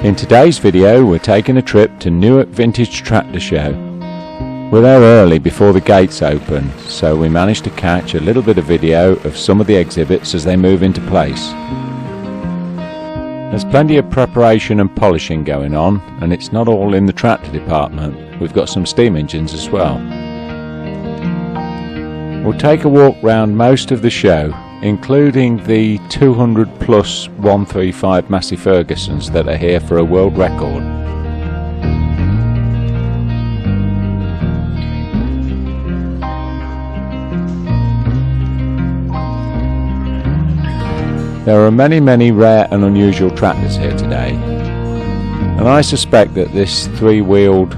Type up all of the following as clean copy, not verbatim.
In today's video we're taking a trip to Newark Vintage Tractor Show. We're there early before the gates open, so we managed to catch a little bit of video of some of the exhibits as they move into place. There's plenty of preparation and polishing going on, and it's not all in the tractor department. We've got some steam engines as well. We'll take a walk round most of the show, including the 200 plus 135 Massey Fergusons that are here for a world record. There are many rare and unusual tractors here today, and I suspect that this three-wheeled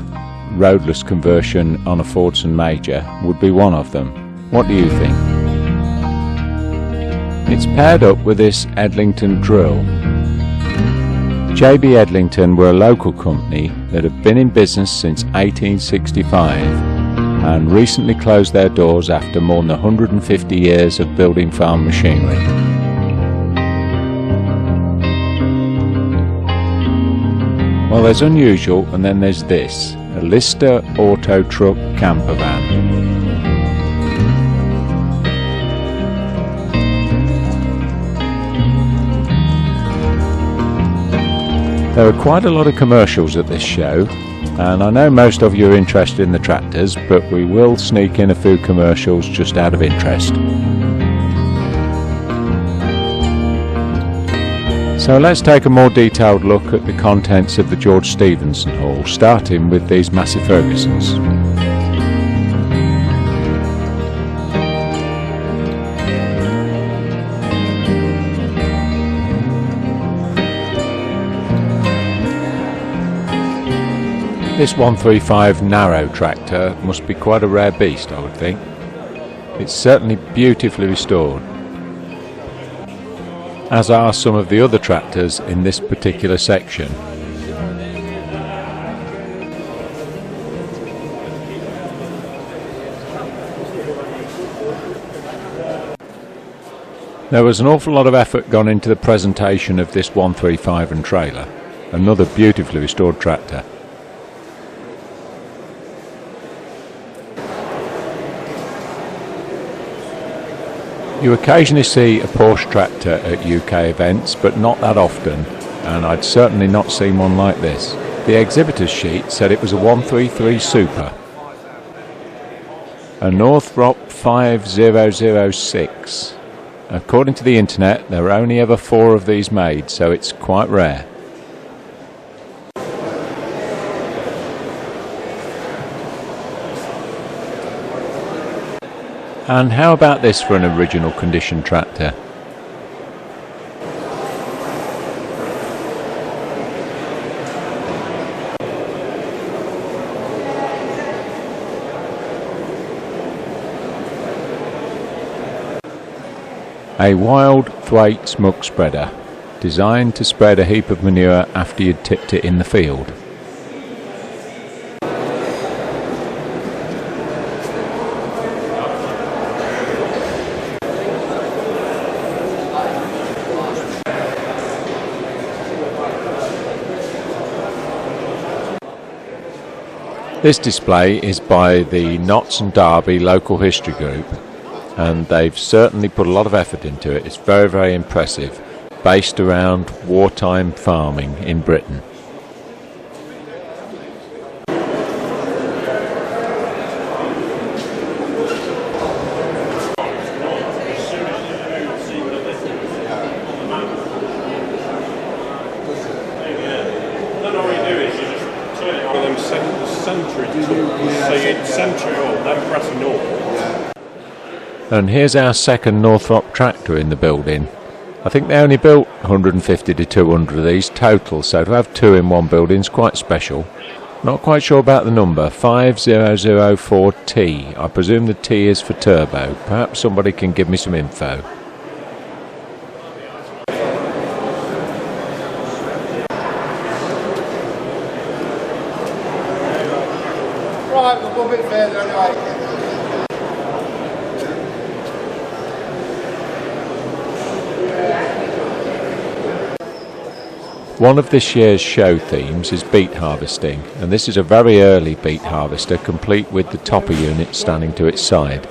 roadless conversion on a Fordson Major would be one of them. What do you think? It's paired up with this Edlington drill. JB Edlington were a local company that have been in business since 1865 and recently closed their doors after more than 150 years of building farm machinery. Well, there's unusual, and then there's this, a Lister Auto Truck camper van. There are quite a lot of commercials at this show, and I know most of you are interested in the tractors, but we will sneak in a few commercials just out of interest. So let's take a more detailed look at the contents of the George Stephenson Hall, starting with these Massey Fergusons. This 135 narrow tractor must be quite a rare beast, I would think. It's certainly beautifully restored, as are some of the other tractors in this particular section. There was an awful lot of effort gone into the presentation of this 135 and trailer, another beautifully restored tractor. You occasionally see a Porsche tractor at UK events, but not that often, and I'd certainly not seen one like this. The exhibitor's sheet said it was a 133 Super, a Northrop 5006. According to the internet, there are only ever 4 of these made, so it's quite rare. And how about this for an original condition tractor? A wild Thwaites muck spreader, designed to spread a heap of manure after you'd tipped it in the field. This display is by the Notts and Derby Local History Group, and they've certainly put a lot of effort into it. It's very impressive, based around wartime farming in Britain. And here's our second Northrop tractor in the building. I think they only built 150 to 200 of these total, so to have 2 in one building is quite special. Not quite sure about the number, 5004T. I presume the T is for turbo. Perhaps somebody can give me some info. Right, we'll go a bit further anyway. One of this year's show themes is beet harvesting, and this is a very early beet harvester complete with the topper unit standing to its side.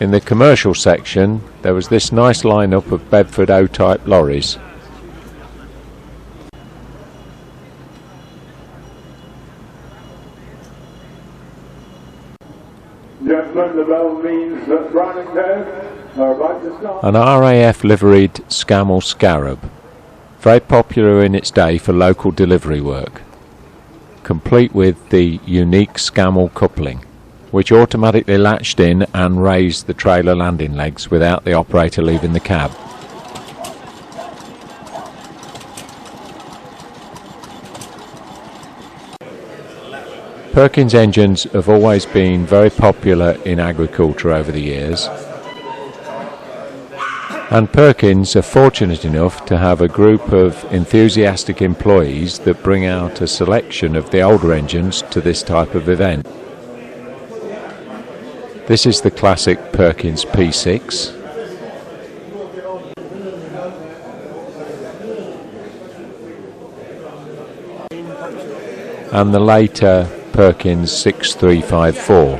In the commercial section, there was this nice lineup of Bedford O-type lorries. Gentlemen, the bell means that Brown and Co are about to start. An RAF liveried Scamel Scarab, very popular in its day for local delivery work, complete with the unique Scamel coupling, which automatically latched in and raised the trailer landing legs without the operator leaving the cab. Perkins engines have always been very popular in agriculture over the years, and Perkins are fortunate enough to have a group of enthusiastic employees that bring out a selection of the older engines to this type of event. This is the classic Perkins P6. And the later Perkins 6354.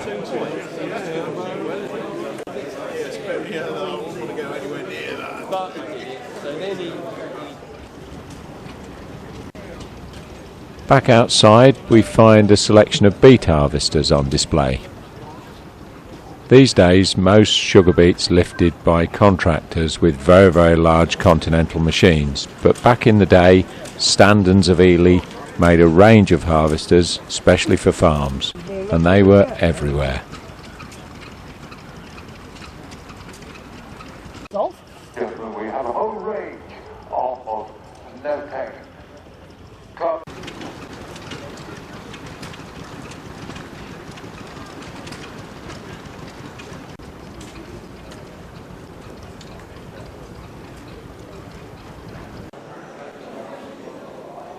Back outside we find a selection of beet harvesters on display. These days most sugar beets lifted by contractors with very, very large continental machines, but back in the day Standens of Ely made a range of harvesters especially for farms, and they were everywhere. Gentlemen, we have a whole range of no-tech clubs.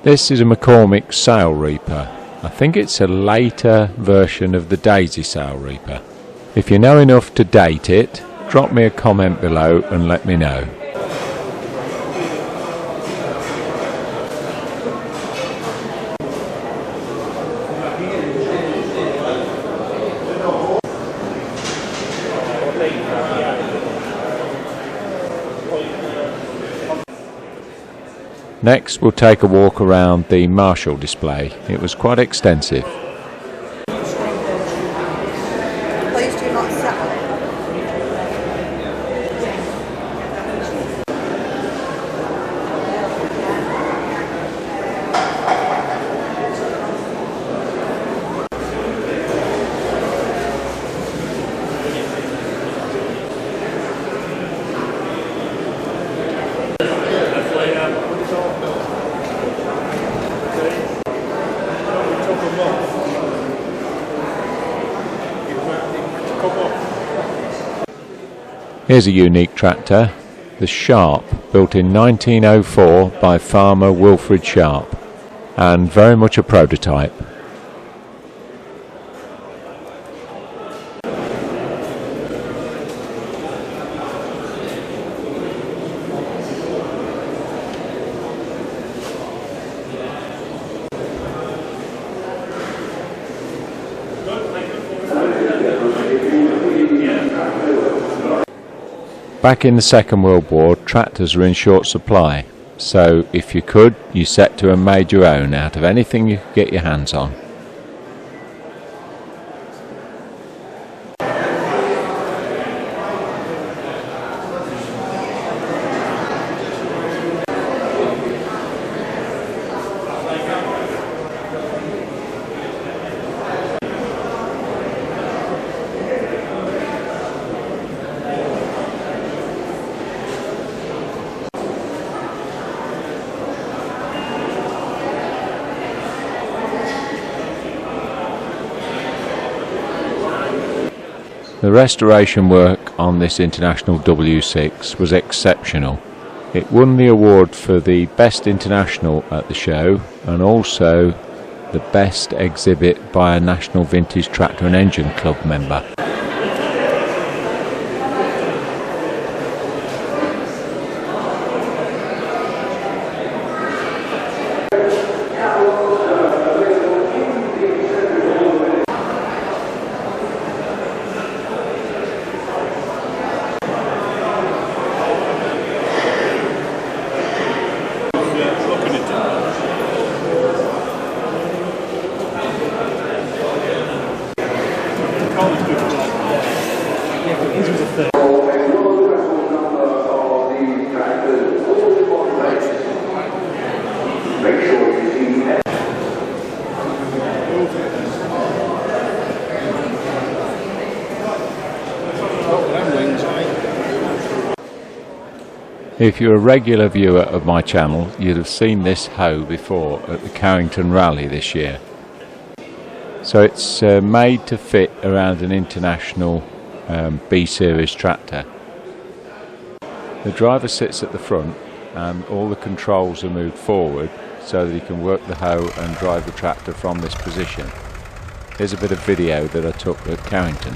This is a McCormick Sail Reaper. I think it's a later version of the Daisy Sail Reaper. If you know enough to date it, drop me a comment below and let me know. Next we'll take a walk around the Marshall display. It was quite extensive. Please do not sell. Here's a unique tractor, the Sharp, built in 1904 by farmer Wilfred Sharp, and very much a prototype. Back in the Second World War, tractors were in short supply, so if you could, you set to and made your own out of anything you could get your hands on. The restoration work on this International W6 was exceptional. It won the award for the best international at the show and also the best exhibit by a National Vintage Tractor and Engine Club member. If you're a regular viewer of my channel, you'd have seen this hoe before at the Carrington Rally this year. So it's made to fit around an international B-series tractor. The driver sits at the front and all the controls are moved forward so that he can work the hoe and drive the tractor from this position. Here's a bit of video that I took at Carrington.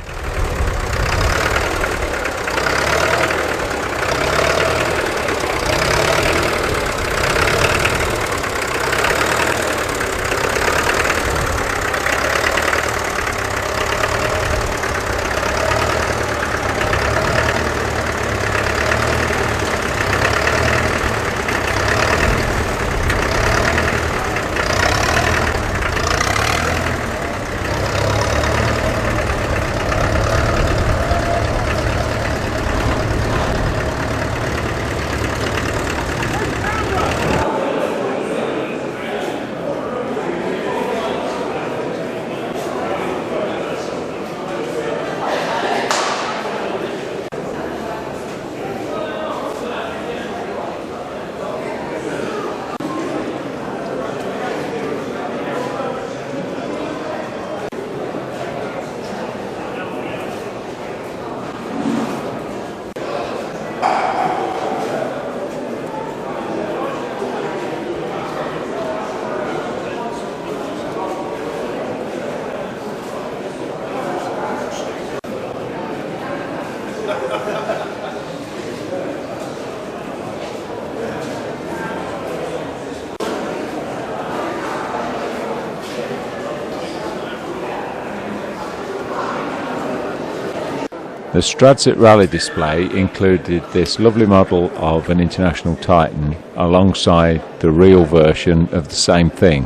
The Stradsit Rally display included this lovely model of an International Titan alongside the real version of the same thing.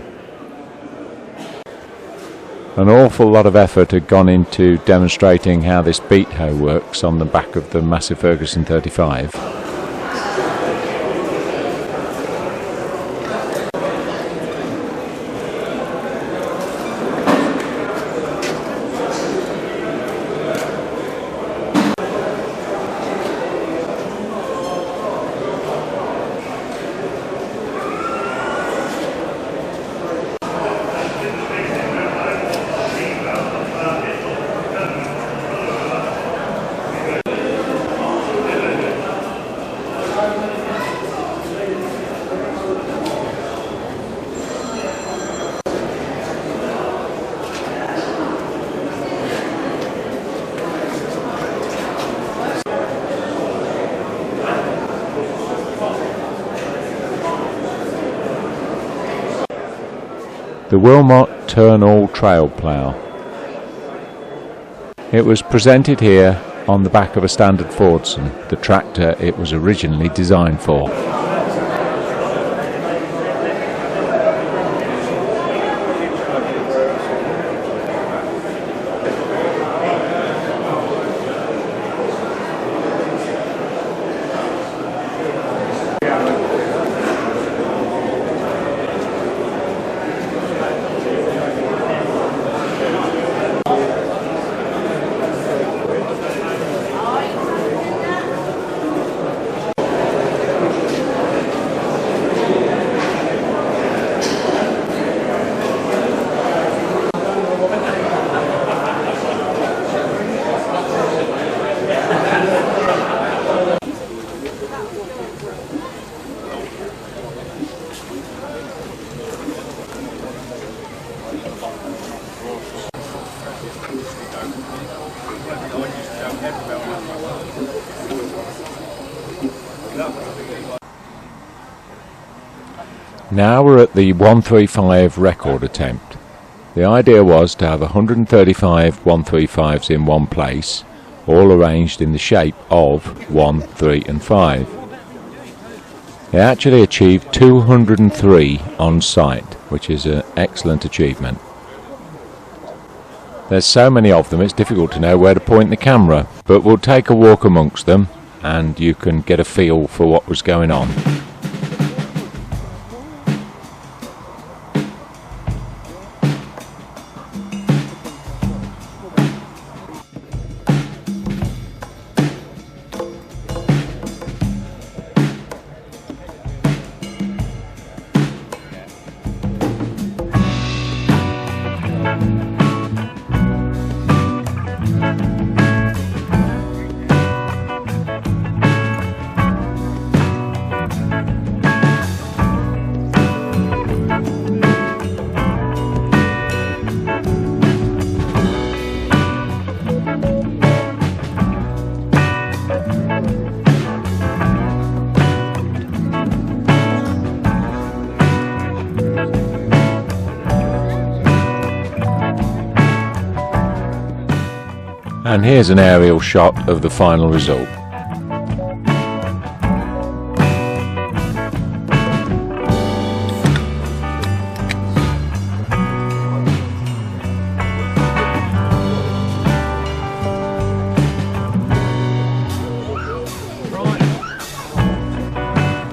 An awful lot of effort had gone into demonstrating how this beat hoe works on the back of the Massey Ferguson 35. The Wilmont Turn-All Trail Plough. It was presented here on the back of a standard Fordson, the tractor it was originally designed for. Now we're at the 135 record attempt. The idea was to have 135 135s in one place, all arranged in the shape of 1, 3 and 5. They actually achieved 203 on site, which is an excellent achievement. There's so many of them it's difficult to know where to point the camera, but we'll take a walk amongst them and you can get a feel for what was going on. And here's an aerial shot of the final result.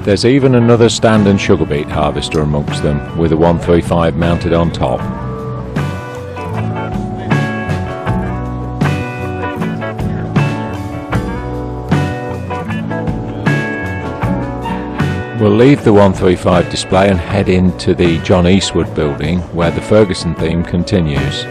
There's even another stand and sugar beet harvester amongst them, with a 135 mounted on top. We'll leave the 135 display and head into the John Eastwood building, where the Ferguson theme continues.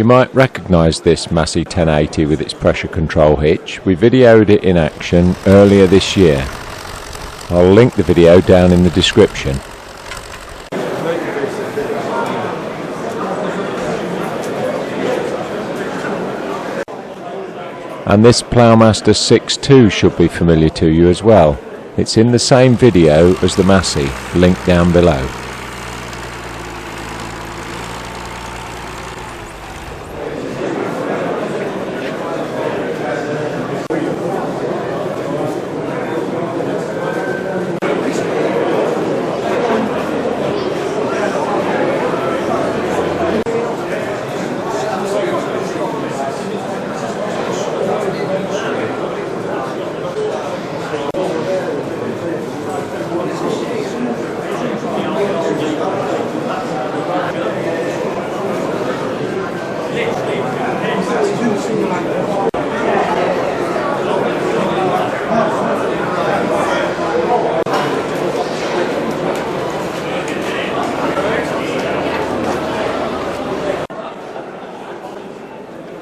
You might recognise this Massey 1080 with its pressure control hitch. We videoed it in action earlier this year. I'll link the video down in the description. And this Plow Master 6.2 should be familiar to you as well. It's in the same video as the Massey, linked down below.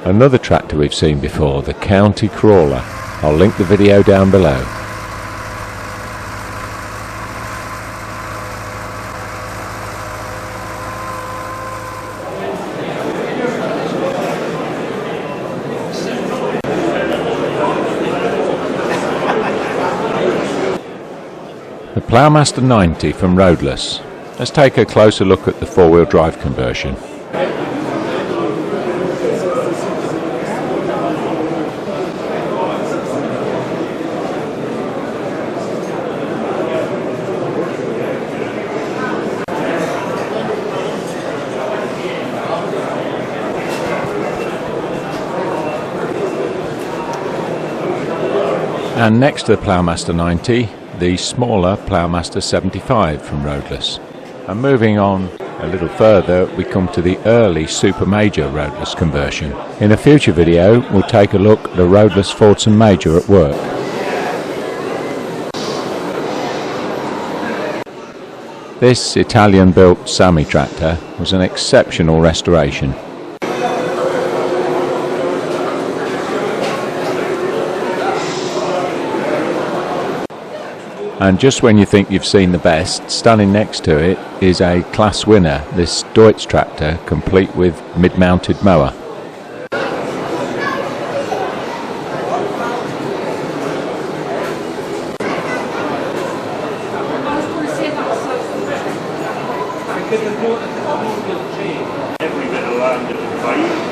Another tractor we've seen before, the County Crawler. I'll link the video down below. The Plow Master 90 from Roadless. Let's take a closer look at the four-wheel drive conversion. And next to the Plow Master 90, the smaller Plow Master 75 from Roadless. And moving on a little further, we come to the early Super Major Roadless conversion. In a future video, we'll take a look at a Roadless Fordson Major at work. This Italian-built Massey tractor was an exceptional restoration. And just when you think you've seen the best, standing next to it is a class winner, this Deutz tractor, complete with mid-mounted mower. Every bit of land that we find.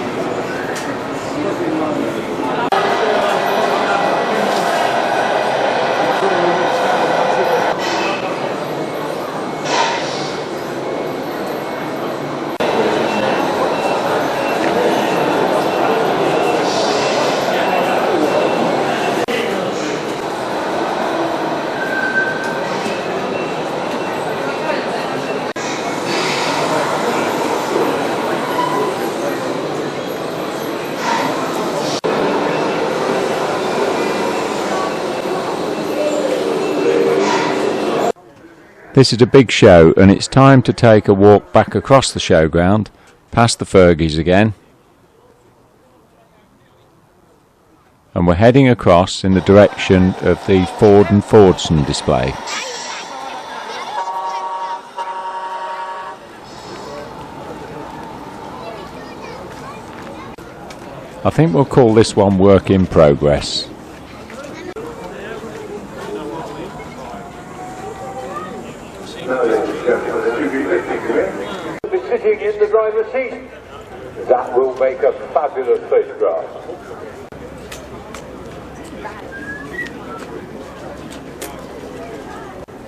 This is a big show, and it's time to take a walk back across the showground, past the Fergies again. And we're heading across in the direction of the Ford and Fordson display. I think we'll call this one work in progress. Be sitting in the driver's seat. That will make a fabulous photograph.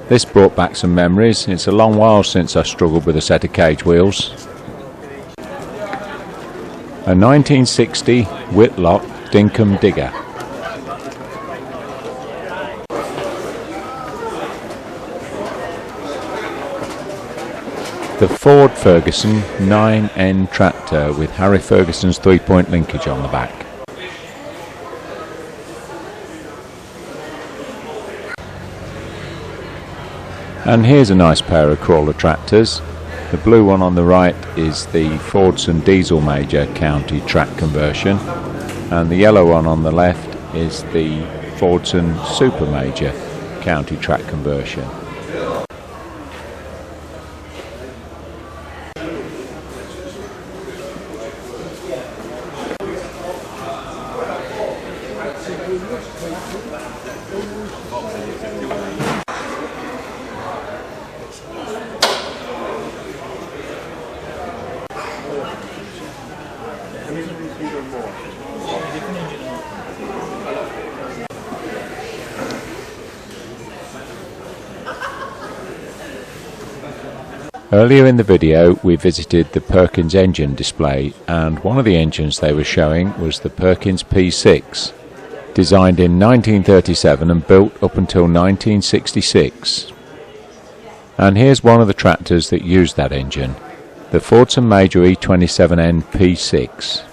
This brought back some memories. It's a long while since I struggled with a set of cage wheels. A 1960 Whitlock Dinkum digger. The Ford Ferguson 9N tractor with Harry Ferguson's 3-point linkage on the back. And here's a nice pair of crawler tractors. The blue one on the right is the Fordson Diesel Major County track conversion, and the yellow one on the left is the Fordson Super Major County track conversion. Earlier in the video we visited the Perkins engine display, and one of the engines they were showing was the Perkins P6, designed in 1937 and built up until 1966. And here's one of the tractors that used that engine, the Fordson Major E27N P6.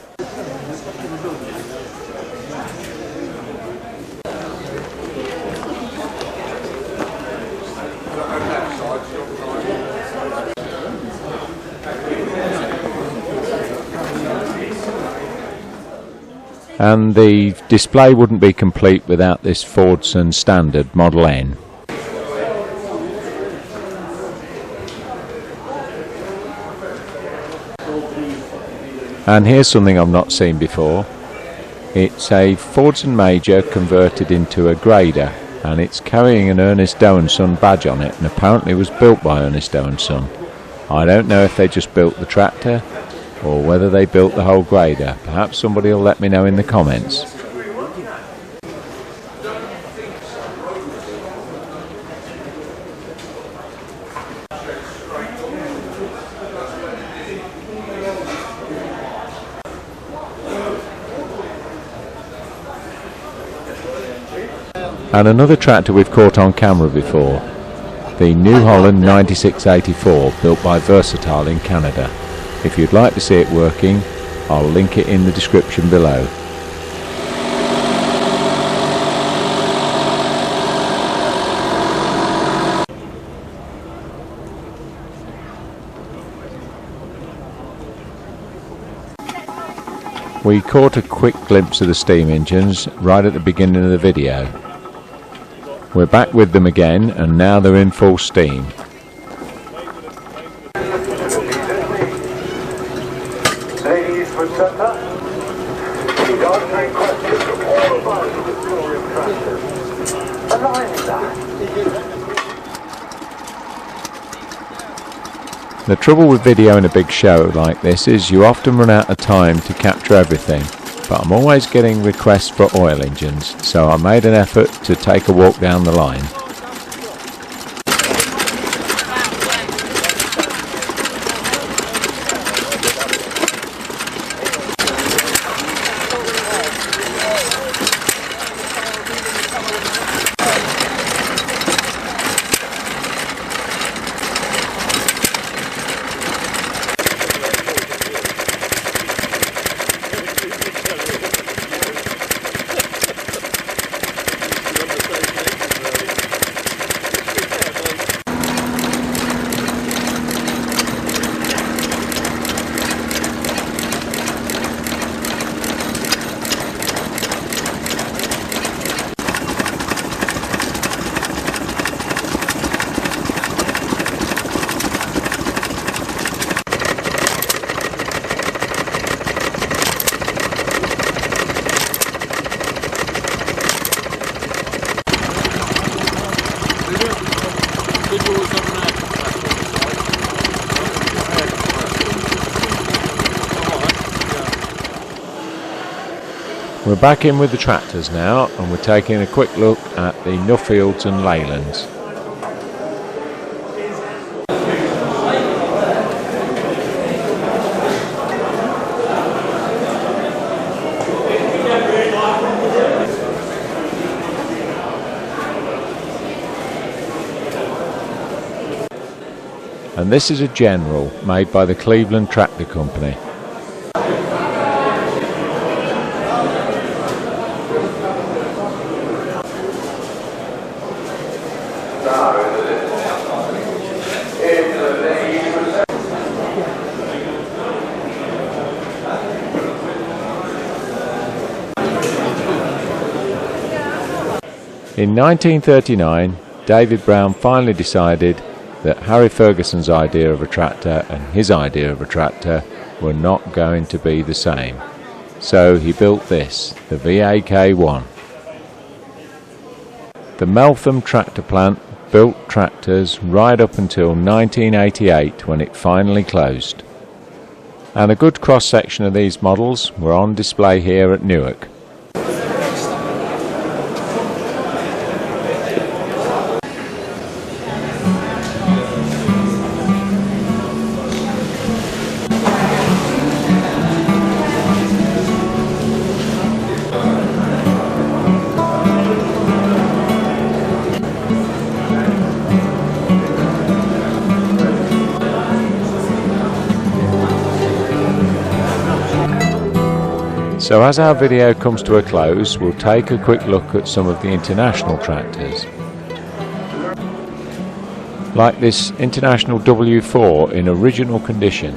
And the display wouldn't be complete without this Fordson standard Model N. And here's something I've not seen before. It's a Fordson Major converted into a grader, and it's carrying an Ernest Doe & Son badge on it, and apparently was built by Ernest Doe & Son. I don't know if they just built the tractor or whether they built the whole grader. Perhaps somebody will let me know in the comments. And another tractor we've caught on camera before, the New Holland 9684, built by Versatile in Canada. If you'd like to see it working, I'll link it in the description below. We caught a quick glimpse of the steam engines right at the beginning of the video. We're back with them again, and now they're in full steam. Ladies and gentlemen, we are answering questions from all about the story of tractors. Allowing that. The trouble with video in a big show like this is you often run out of time to capture everything, but I'm always getting requests for oil engines, so I made an effort to take a walk down the line. We're back in with the tractors now, and we're taking a quick look at the Nuffields and Leylands. And this is a General made by the Cleveland Tractor Company. In 1939, David Brown finally decided that Harry Ferguson's idea of a tractor and his idea of a tractor were not going to be the same. So he built this, the VAK1. The Meltham tractor plant built tractors right up until 1988 when it finally closed. And a good cross-section of these models were on display here at Newark. So as our video comes to a close, we'll take a quick look at some of the international tractors. Like this International W4 in original condition.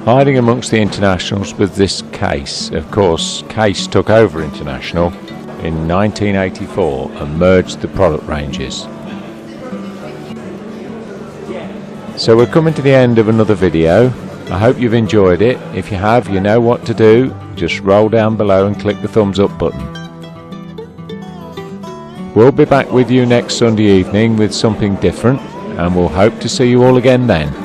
Hiding amongst the Internationals with this Case. Of course, Case took over International in 1984 and merged the product ranges. So we're coming to the end of another video. I hope you've enjoyed it. If you have, you know what to do. Just roll down below and click the thumbs up button. We'll be back with you next Sunday evening with something different, and we'll hope to see you all again then.